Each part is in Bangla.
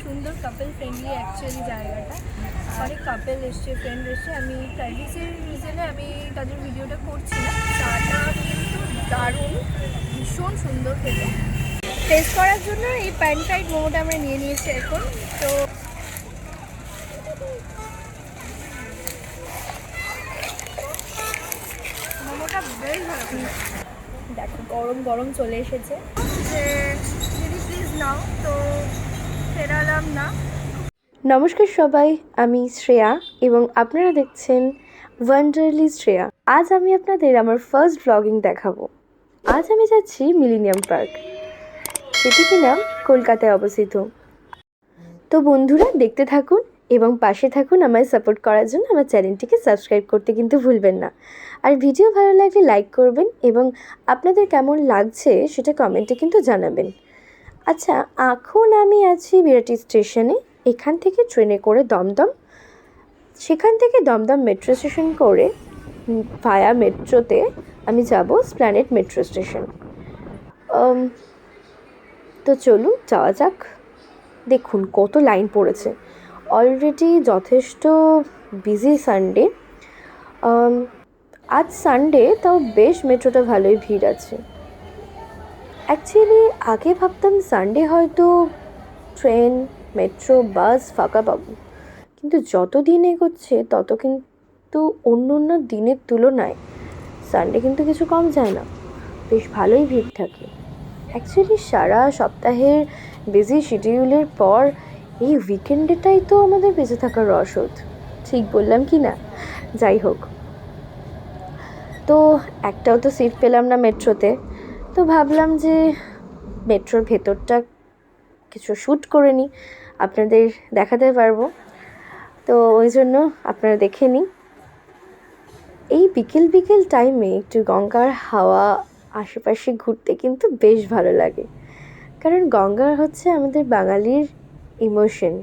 সুন্দর কাপল ফ্রেন্ডলি অ্যাকচুয়ালি জায়গাটা। অনেক কাপল এসছে, ফ্রেন্ড এসছে। আমি প্রাইভেসির রিজনে আমি তাদের ভিডিওটা করছি না। চাটা কিন্তু দারুণ, ভীষণ সুন্দর খেতে। টেস্ট করার জন্য এই প্যান ফ্রাইড মোমোটা আমরা নিয়ে নিয়েছি এখন। তো মোমোটা বেশ ভালো, দেখো গরম গরম চলে এসেছে। যে দিদি প্লিজ নাও, তো ফেরালাম না। নমস্কার সবাই, আমি শ্রেয়া এবং আপনারা দেখছেন ওয়ান্ডারলি শ্রেয়া। আজ আমি আপনাদের আমার ফার্স্ট ব্লগিং দেখাবো। আজ আমি যাচ্ছি মিলেনিয়াম পার্ক, যেটি কিনা কলকাতায় অবস্থিত। তো বন্ধুরা দেখতে থাকুন এবং পাশে থাকুন আমায় সাপোর্ট করার জন্য। আমার চ্যানেলটিকে সাবস্ক্রাইব করতে কিন্তু ভুলবেন না। আর ভিডিও ভালো লাগলে লাইক করবেন এবং আপনাদের কেমন লাগছে সেটা কমেন্টে কিন্তু জানাবেন। আচ্ছা, এখন আমি আছি বিরাটি স্টেশনে। এখান থেকে ট্রেনে করে দমদম, সেখান থেকে দমদম মেট্রো স্টেশন করে ভায়া মেট্রোতে আমি যাব স্প্ল্যানেড মেট্রো স্টেশন। তো চলুন যাওয়া যাক। দেখুন কত লাইন পড়েছে, অলরেডি যথেষ্ট বিজি সানডে। আজ সানডে, তাও বেশ মেট্রোটা ভালোই ভিড় আছে। অ্যাকচুয়ালি আগে ভাবতাম সানডে হয়তো ট্রেন, মেট্রো, বাস ফাঁকা পাবো, কিন্তু যত দিন এগোচ্ছে তত কিন্তু অন্য অন্য দিনের তুলনায় সানডে কিন্তু কিছু কম যায় না, বেশ ভালোই ভিড় থাকে। অ্যাকচুয়ালি সারা সপ্তাহের বিজি শিডিউলের পর এই উইকেন্ডেটাই তো আমাদের বেঁচে থাকার রসদ, ঠিক বললাম কি না? যাই হোক, তো একটাও তো সিট পেলাম না মেট্রোতে। তো ভাবলাম যে মেট্রোর ভেতরটা কিছু শ্যুট করে নিই, আপনাদের দেখাতে পারবো। তো ওই জন্য আপনারা দেখে নিন। এই বিকেল বিকেল টাইমে একটু গঙ্গার হাওয়া আশেপাশে ঘুরতে কিন্তু বেশ ভালো লাগে, কারণ গঙ্গা হচ্ছে আমাদের বাঙালির ইমোশন,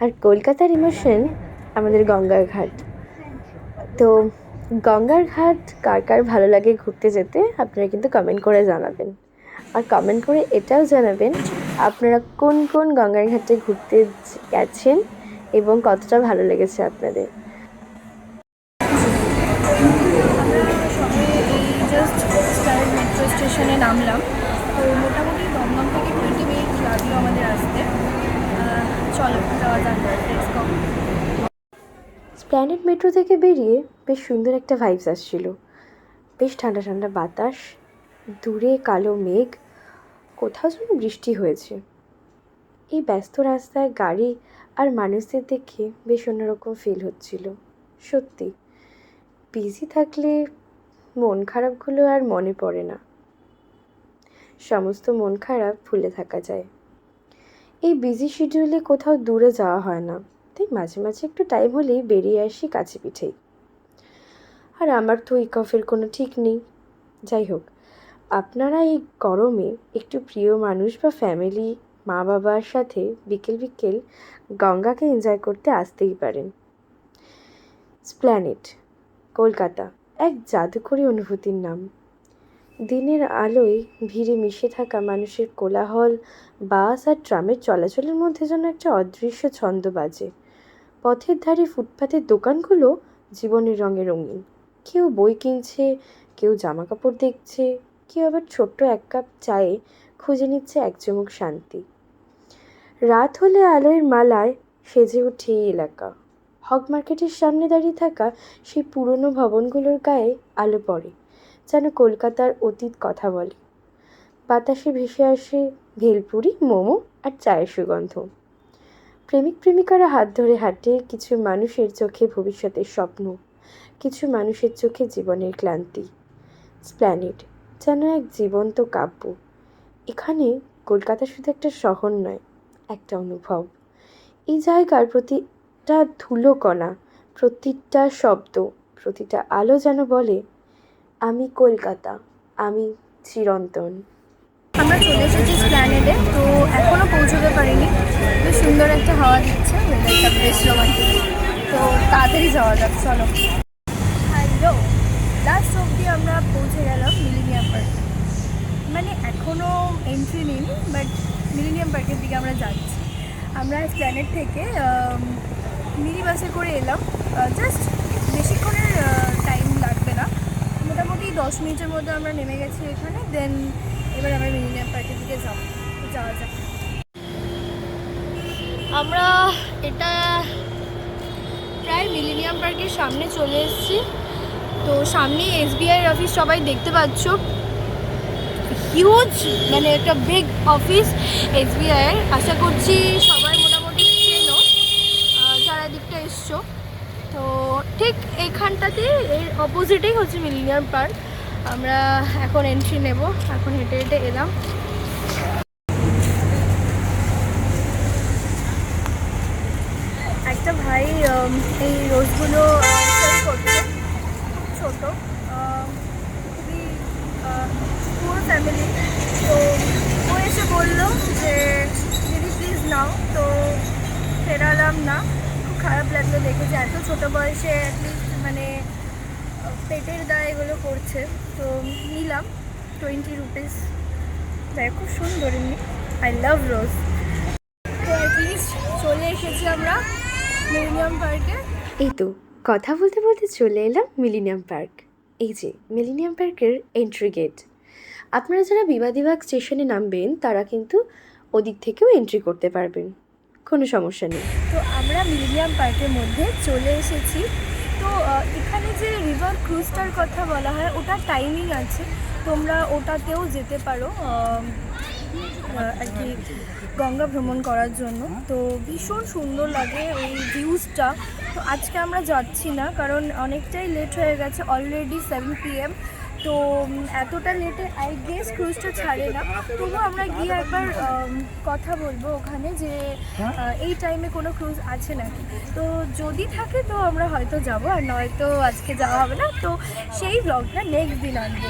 আর কলকাতার ইমোশন আমাদের গঙ্গার ঘাট। তো গঙ্গার ঘাট কার কার ভালো লাগে ঘুরতে যেতে, আপনারা কিন্তু কমেন্ট করে জানাবেন। আর কমেন্ট করে এটাও জানাবেন আপনারা কোন কোন গঙ্গার ঘাটে ঘুরতে গেছেন এবং কতটা ভালো লেগেছে আপনাদের। জাস্ট স্প্ল্যানেড মেট্রো স্টেশনে নামলাম। তো মোটামুটি দমদম থেকে 20 মিনিট লাগলো আমাদের আসতে। চলো যাওয়া যাক। স্প্ল্যানেড মেট্রো থেকে বেরিয়ে বেশ সুন্দর একটা ভাইবস আসছিল, বেশ ঠান্ডা ঠান্ডা বাতাস, দূরে কালো মেঘ, কোথাও যেন বৃষ্টি হয়েছে। এই ব্যস্ত রাস্তায় গাড়ি আর মানুষদের দেখে বেশ অন্যরকম ফিল হচ্ছিল। সত্যি বিজি থাকলে মন খারাপগুলো আর মনে পড়ে না, সমস্ত মন খারাপ ভুলে থাকা যায়। এই বিজি শিডিউলে কোথাও দূরে যাওয়া হয় না, তাই মাঝে মাঝে একটু টাইম হলেই বেরিয়ে আসি কাছে পিঠেই। আর আমার তো উইক অফের কোনো ঠিক নেই। যাই হোক, আপনারা এই গরমে একটু প্রিয় মানুষ বা ফ্যামিলি, মা বাবার সাথে বিকেল বিকেল গঙ্গাকে এনজয় করতে আসতেই পারেন। স্প্ল্যানেড কলকাতা এক জাদুকরী অনুভূতির নাম। দিনের আলোয় ভিড়ে মিশে থাকা মানুষের কোলাহল, বাস আর ট্রামের চলাচলের মধ্যে যেন একটা অদৃশ্য ছন্দ বাজে। পথের ধারে ফুটপাতের দোকানগুলো জীবনের রঙে রঙিন। কেউ বই কিনছে, কেউ জামা কাপড় দেখছে, কেউ আবার ছোট্ট এক কাপ চায়ে খুঁজে নিচ্ছে এক চুমুক শান্তি। রাত হলে আলোয় মালায় সেজে ওঠে এই এলাকা। হক মার্কেটের সামনে দাঁড়িয়ে থাকা সেই পুরনো ভবনগুলোর গায়ে আলো পড়ে, যেন কলকাতার অতীত কথা বলে। বাতাসে ভেসে আসে ভেলপুরি, মোমো আর চায়ের সুগন্ধ। প্রেমিক প্রেমিকারা হাত ধরে হাঁটে, কিছু মানুষের চোখে ভবিষ্যতের স্বপ্ন, কিছু মানুষের চোখে জীবনের ক্লান্তি। স্প্ল্যানেড যেন এক জীবন্ত কাব্য। এখানে কলকাতা শুধু একটা শহর নয়, একটা অনুভব। এই জায়গার প্রতিটা ধুলো কণা, প্রতিটা শব্দ, প্রতিটা আলো যেন বলে, আমি কলকাতা, আমি চিরন্তন। আমরা চলে এসেছি স্প্ল্যানেডে। তো এখনও পৌঁছতে পারিনি, বেশ সুন্দর একটা হাওয়া দিচ্ছে, ওয়েদারটা বেশ রোমান্টিক। তো তাড়াতাড়ি যাওয়া যাক, চলো। হ্যালো, লাস্ট অবধি আমরা পৌঁছে গেলাম মিলেনিয়াম পার্কে। মানে এখনও এন্ট্রি নিইনি, বাট মিলেনিয়াম পার্কের দিকে আমরা যাচ্ছি। আমরা প্ল্যানেট থেকে মিনি বাসে করে এলাম। জাস্ট বেশিক্ষণের টাইম লাগবে না, মোটামুটি 10 মিনিটের মধ্যে আমরা নেমে গেছি এখানে। দেন এবার আমরা মিলেনিয়াম পার্কের দিকে যাওয়া যাক। আমরা এটা প্রায় মিলেনিয়াম পার্কের সামনে চলে এসেছি। তো সামনে SBI অফিস সবাই দেখতে পাচ্ছ, হিউজ, মানে একটা বিগ অফিস SBI এর। আশা করছি সবাই মোটামুটি চেনো যারা দিকটা এসছো। তো ঠিক এইখানটাতে এর অপোজিটেই হচ্ছে মিলেনিয়াম পার্ক। আমরা এখন এন্ট্রি নেব, এখন হেঁটে হেঁটে এলাম। একটা ভাই এই রোজগুলো সেল করছে, খুব ছোটো, খুবই পুর ফ্যামিলি। তো ও এসে বললো যে দিদি প্লিজ নাও, তো ফেরালাম না। খুব খারাপ লাগলো দেখে যে এত ছোটো বয়সে অ্যাটলিস্ট মানে পেটের দায় এগুলো করছে। তো নিলাম 20 রুপিস। তাই খুব সুন্দর, এমনি আই লাভ রোজ। তো অ্যাটলিস্ট চলে এসেছি আমরা মিলেনিয়াম পার্কে। এই তো কথা বলতে বলতে চলে এলাম মিলেনিয়াম পার্ক। এই যে মিলেনিয়াম পার্কের এন্ট্রি গেট। আপনারা যারা বিবাদীবাগ স্টেশনে নামবেন তারা কিন্তু ওদিক থেকেও এন্ট্রি করতে পারবেন, কোনো সমস্যা নেই। তো আমরা মিলেনিয়াম পার্কের মধ্যে চলে এসেছি। তো এখানে যে রিভার ক্রুজটার কথা বলা হয়, ওটার টাইমিং আছে, তোমরা ওটাতেও যেতে পারো আর কি গঙ্গা ভ্রমণ করার জন্য। তো ভীষণ সুন্দর লাগে ওই ভিউজটা। তো আজকে আমরা যাচ্ছি না, কারণ অনেকটাই লেট হয়ে গেছে, অলরেডি 7 PM। তো এতটা লেটে আই গেস ক্রুজটা ছাড়ে না। তবুও আমরা গিয়ে একবার কথা বলবো ওখানে যে এই টাইমে কোনো ক্রুজ আছে নাকি। তো যদি থাকে তো আমরা হয়তো যাব, আর নয়তো আজকে যাওয়া হবে না। তো সেই ব্লগটা নেক্সট দিন আনবো।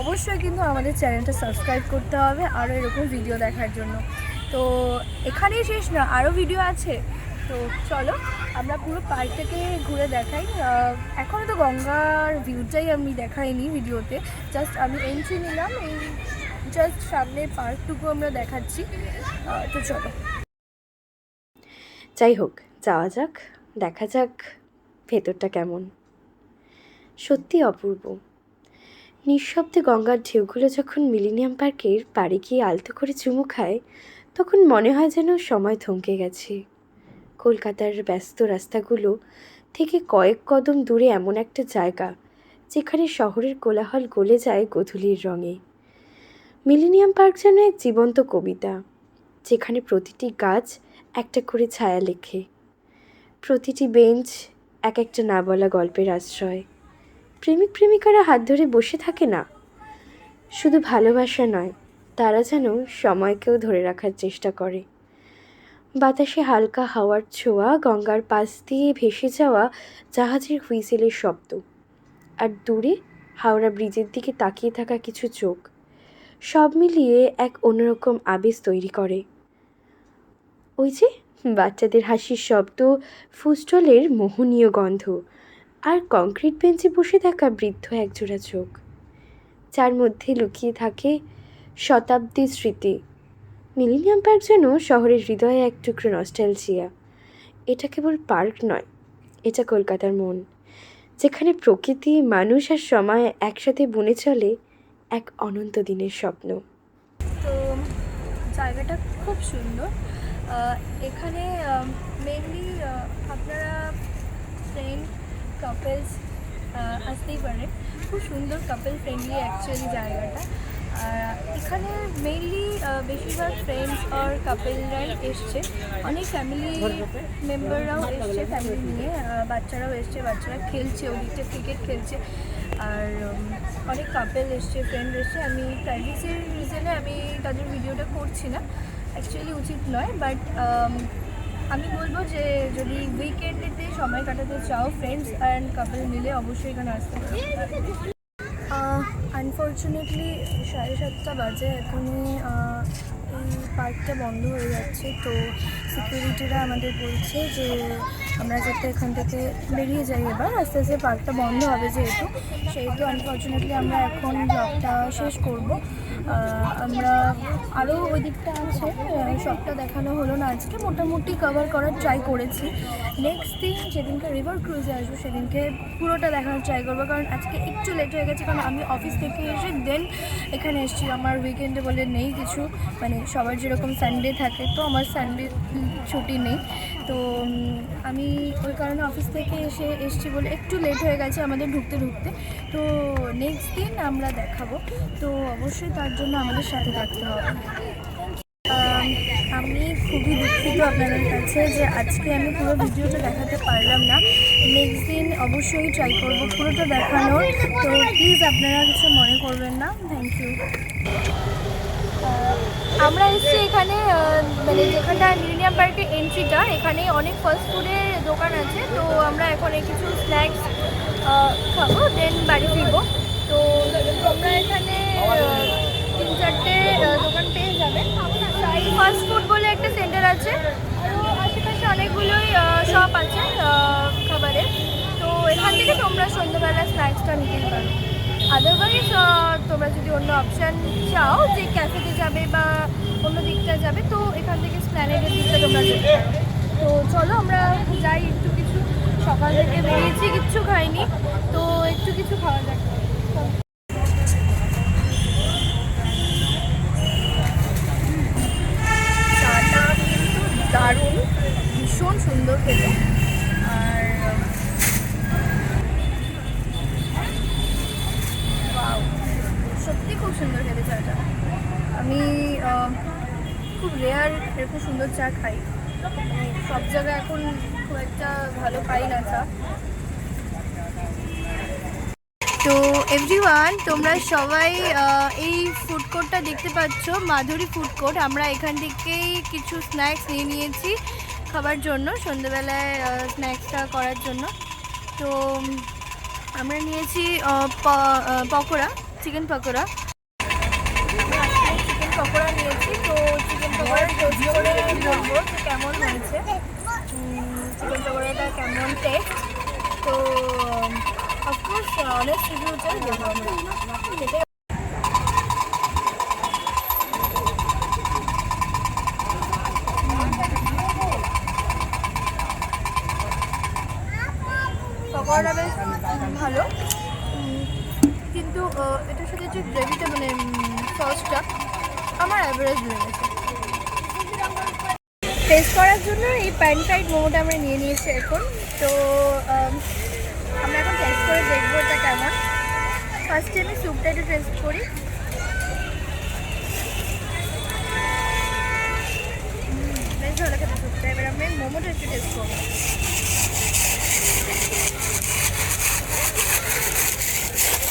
অবশ্যই কিন্তু আমাদের চ্যানেলটা সাবস্ক্রাইব করতে হবে আরও এরকম ভিডিও দেখার জন্য। তো এখানেই শেষ না, আরও ভিডিও আছে। তো চলো আমরা পুরো পার্কটাকে ঘুরে দেখাই। এখনও তো গঙ্গার ভিউটাই আমি দেখাইনি ভিডিওতে, জাস্ট আমি এন্ট্রি নিলাম, এই জাস্ট সামনের পার্কটুকু আমরা দেখাচ্ছি। তো চলো, যাই হোক, যাওয়া যাক, দেখা যাক ভেতরটা কেমন। সত্যি অপূর্ব। নিঃশব্দে গঙ্গার ঢেউগুলো যখন মিলেনিয়াম পার্কের পাড়ে গিয়ে আলতো করে চুমু খায়, তখন মনে হয় যেন সময় থমকে গেছে। কলকাতার ব্যস্ত রাস্তাগুলো থেকে কয়েক কদম দূরে এমন একটা জায়গা যেখানে শহরের কোলাহল গলে যায় গোধূলির রঙে। মিলেনিয়াম পার্ক যেন এক জীবন্ত কবিতা, যেখানে প্রতিটি গাছ একটা করে ছায়া লেখে, প্রতিটি বেঞ্চ এক একটা না বলা গল্পের আশ্রয়। প্রেমিক প্রেমিকারা হাত ধরে বসে থাকে না, শুধু ভালোবাসা নয়, তারা যেন সময়কেও ধরে রাখার চেষ্টা করে। বাতাসে হালকা হাওয়ার ছোঁয়া, গঙ্গার পাশ দিয়ে ভেসে যাওয়া জাহাজের হুইসেলের শব্দ, আর দূরে হাওড়া ব্রিজের দিকে তাকিয়ে থাকা কিছু চোখ, সব মিলিয়ে এক অন্যরকম আবেশ তৈরি করে। ওই যে বাচ্চাদের হাসির শব্দ, ফুস্টলের মোহনীয় গন্ধ, আর কংক্রিট বেঞ্চে বসে থাকা বৃদ্ধ একজোড়া চোখ, যার মধ্যে লুকিয়ে থাকে শতাব্দীর স্মৃতি। মিলেনিয়াম পার্ক যেন শহরের হৃদয়ে এক টুকরো নস্টালজিয়া। এটা কেবল পার্ক নয়, এটা কলকাতার মন, যেখানে প্রকৃতি, মানুষ আর সময় একসাথে বুনে চলে এক অনন্ত দিনের স্বপ্ন। তো জায়গাটা খুব সুন্দর। এখানে মেনলি আপনারা ফ্রেন্ড কাপলস আসতেই পারে। খুব সুন্দর কাপল ফ্রেন্ডলি অ্যাকচুয়ালি জায়গাটা। আর এখানে মেইনলি বেশিরভাগ ফ্রেন্ডস আর কাপলরাই এসছে, অনেক ফ্যামিলি মেম্বাররাও এসছে, ফ্যামিলি নিয়ে বাচ্চারাও এসছে, বাচ্চারা খেলছে, ওদিকটা ক্রিকেট খেলছে। আর অনেক কাপল এসছে, ফ্রেন্ড এসছে। আমি প্রাইভেসির রিজনে আমি তাদের ভিডিওটা করছি না, অ্যাকচুয়ালি উচিত নয়। বাট আমি বলবো যে যদি উইকেন্ডেতে সময় কাটাতে চাও ফ্রেন্ডস অ্যান্ড কাপল মিলে, অবশ্যই এখানে আসতে পারো। আনফর্চুনেটলি 7:30 বাজে, এখনই এই পার্কটা বন্ধ হয়ে যাচ্ছে। তো সিকিউরিটিরা আমাদের বলছে যে আমরা যাতে এখান থেকে বেরিয়ে যাই, এবার আস্তে আস্তে পার্কটা বন্ধ হবে যেহেতু, সেহেতু আনফর্চুনেটলি আমরা এখন ব্লগটা শেষ করব। আমরা আরও ওই দিকটা আছে, সবটা দেখানো হলো না আজকে, মোটামুটি কভার করার ট্রাই করেছি। নেক্সট দিন যেদিনকে রিভার ক্রুজে আসবো সেদিনকে পুরোটা দেখানোর ট্রাই করবো, কারণ আজকে একটু লেট হয়ে গেছে, কারণ আমি অফিস থেকে এসে দেন এখানে এসেছি। আমার উইকেন্ডে বলে নেই কিছু, মানে সবার যেরকম সানডে থাকে, তো আমার সানডে ছুটি নেই। তো আমি ওই কারণে অফিস থেকে এসেছি বলে একটু লেট হয়ে গেছে আমাদের ঢুকতে ঢুকতে। তো নেক্সট দিন আমরা দেখাবো, তো অবশ্যই তার জন্য আমাদের সাথে থাকতে হবে। আমি খুবই দুঃখিত আপনাদের কাছে যে আজকে আমি পুরো ভিডিওটা দেখাতে পারলাম না। নেক্সট দিন অবশ্যই ট্রাই করব পুরোটা দেখানোর, তো প্লিজ আপনারা কিছু মনে করবেন না। Thank you. আমরা এসেছি এখানে, মানে যেখানটা মিলেনিয়াম পার্কের এন্ট্রিটা, এখানে অনেক ফাস্ট ফুডের দোকান আছে। তো আমরা এখন কিছু স্ন্যাক্স খাবো, দেন বাড়ি ফিরবো। তো তোমরা এখানে 3-4টে দোকান পেয়ে যাবে। ফাস্ট ফুড বলে একটা সেন্টার আছে, আরও আশেপাশে অনেকগুলোই শপ আছে খাবারের। তো এখান থেকে তোমরা সন্ধ্যাবেলা স্ন্যাক্সটা নিতে পারো। আদারওয়াইজ তোমরা যদি অন্য অপশান চাও যে ক্যাফেতে যাবে বা অন্য দিকটা যাবে, তো এখান থেকে স্প্ল্যানেডের দিকটা তোমরা যেতে পারো। তো চলো আমরা যাই, একটু কিছু সকাল থেকে বেরিয়েছি, কিচ্ছু খাইনি, তো একটু কিছু খাওয়া যাক। চাটা কিন্তু দারুণ, ভীষণ সুন্দর খেতে। আর সত্যি খুব সুন্দর খেতে চাটা। আমি খুব রেয়ার এরকম সুন্দর চা খাই, সব জায়গায় এখন খুব একটা ভালো পাই না চা। তো এভরিওয়ান, তোমরা সবাই এই ফুড কোর্টটা দেখতে পাচ্ছ, মাধুরী ফুড কোর্ট। আমরা এখান থেকেই কিছু স্ন্যাক্স নিয়ে নিয়েছি খাবার জন্য, সন্ধ্যেবেলায় স্ন্যাক্সটা করার জন্য। তো আমরা নিয়েছি পকোড়া, চিকেন পকোড়া। চিকেন পকোড়া নিয়েছি, তো চিকেন পকোড়া টেস্ট করে বলবো যে কেমন হয়েছে, চিকেন পকোড়াটা কেমন টেস্ট। তো অফকোর্স অনেস্ট রিভিউটাই দেবো আমরা, সেটাই। পকোড়াটা বেশ ভালো, কিন্তু এটার সাথে যে গ্রেভিটা, মানে সসটা আমার অ্যাভারেজ লেগেছে। টেস্ট করার জন্য এই প্যান ফ্রাইড মোমোটা আমরা নিয়ে নিয়েছি এখন। তো আমরা এখন টেস্ট করে দেখবো এটা কেমন। ফার্স্টে আমি স্যুপটা একটু টেস্ট করি। বেশ ভালো খেতে স্যুপটা। এবার আমি মোমোটা একটু টেস্ট করবো।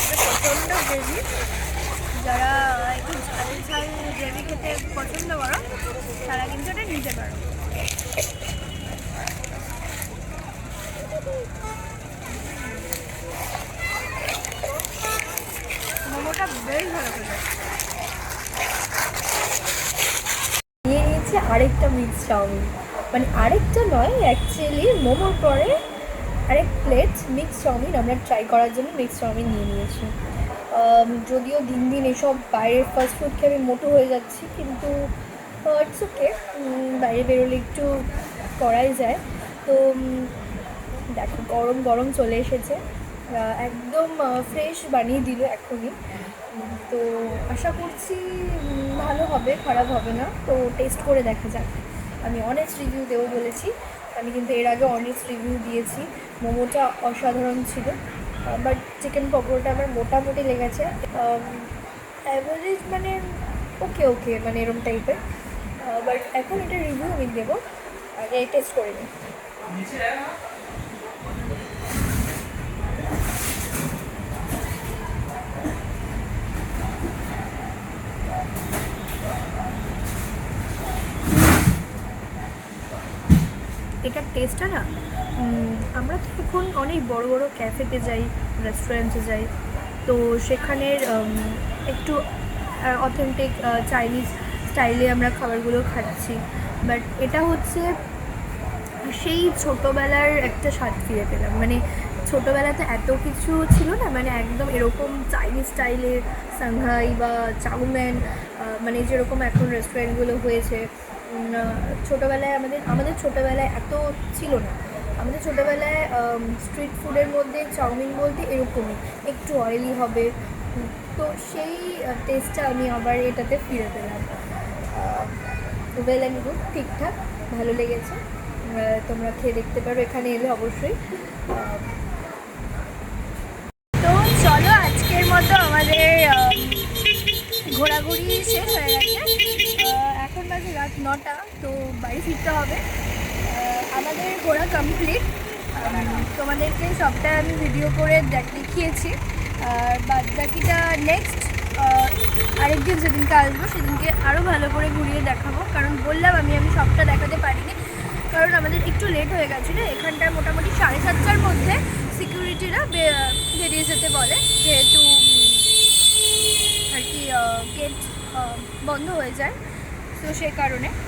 প্রচণ্ড গ্রেভি, যারা একটু ঝাল ঝাল গ্রেভি খেতে পছন্দ করো তারা কিন্তু এটা নিতে পারো। মোমোটা বেশ ভালো খেতে। নিয়ে নিয়েছি আরেকটা মিক্স চাউমিন, মানে আরেকটা নয়, অ্যাকচুয়ালি মোমোর পরে আরেক প্লেট মিক্স চাউমিন আমরা ট্রাই করার জন্য মিক্স চাউমিন নিয়ে নিয়েছি। যদিও দিন দিন এসব বাইরের ফাস্ট ফুড খেয়ে আমি মোটো হয়ে যাচ্ছি, কিন্তু ইটস ওকে, বাইরে বেরোলে একটু করাই যায়। তো দেখো গরম গরম চলে এসেছে, একদম ফ্রেশ বানিয়ে দিল এখনই। তো আশা করছি ভালো হবে, খারাপ হবে না। তো টেস্ট করে দেখা যাক। আমি অনেস্ট রিভিউ দেবো বলেছি, আমি কিন্তু এর আগে অনেস্ট রিভিউ দিয়েছি। মোমোটা অসাধারণ ছিল, বাট চিকেন পকোড়াটা আমার মোটামুটি লেগেছে অ্যাভারেজ, মানে ওকে ওকে, মানে এরকম টাইপের। বাট এখন এটা রিভিউ আমি দেবো, আগে টেস্ট করে নিই। এটার টেস্টটা না, আমরা তো এখন অনেক বড় বড় ক্যাফেতে যাই, রেস্টুরেন্টে যাই, তো সেখানের একটু অথেন্টিক চাইনিজ স্টাইলে আমরা খাবারগুলো খাচ্ছি। বাট এটা হচ্ছে সেই ছোটোবেলার একটা স্বাদ ফিরে পেলাম, মানে ছোটোবেলাতে এত কিছু ছিল না, মানে একদম এরকম চাইনিজ স্টাইলের সাংহাই বা চাউম্যান, মানে যেরকম এখন রেস্টুরেন্টগুলো হয়েছে, ছোটোবেলায় আমাদের ছোটোবেলায় এত ছিল না। আমাদের ছোটোবেলায় স্ট্রিট ফুডের মধ্যে চাউমিন বলতে এরকমই, একটু অয়েলি হবে। তো সেই টেস্টটা আমি আবার এটাতে ফিরে পেলাম। ওয়েল অ্যান্ড গুড, ঠিকঠাক, ভালো লেগেছে। তোমরা খেয়ে দেখতে পারো এখানে এলে অবশ্যই। তো চলো, আজকের মতো আমাদের ঘোরাঘুরি শেষ হয়ে গেছে। এখন বাজে রাত 9টা, তো বাড়ি ফিরতে হবে। আমাদের ঘোরা কমপ্লিট। তোমাদেরকে সবটা আমি ভিডিও করে দেখিয়েছি। আর বাদ বাকিটা নেক্সট আরেকদিন যেদিনকে আসবো সেদিনকে আরও ভালো করে ঘুরিয়ে দেখাবো, কারণ বললাম আমি সবটা দেখাতে পারিনি, কারণ আমাদের একটু লেট হয়ে গেছিলো। এখানটায় মোটামুটি 7:30টার মধ্যে সিকিউরিটিরা বেরিয়ে যেতে বলে, যেহেতু আর কি গেট বন্ধ হয়ে যায়, তো সেই কারণে।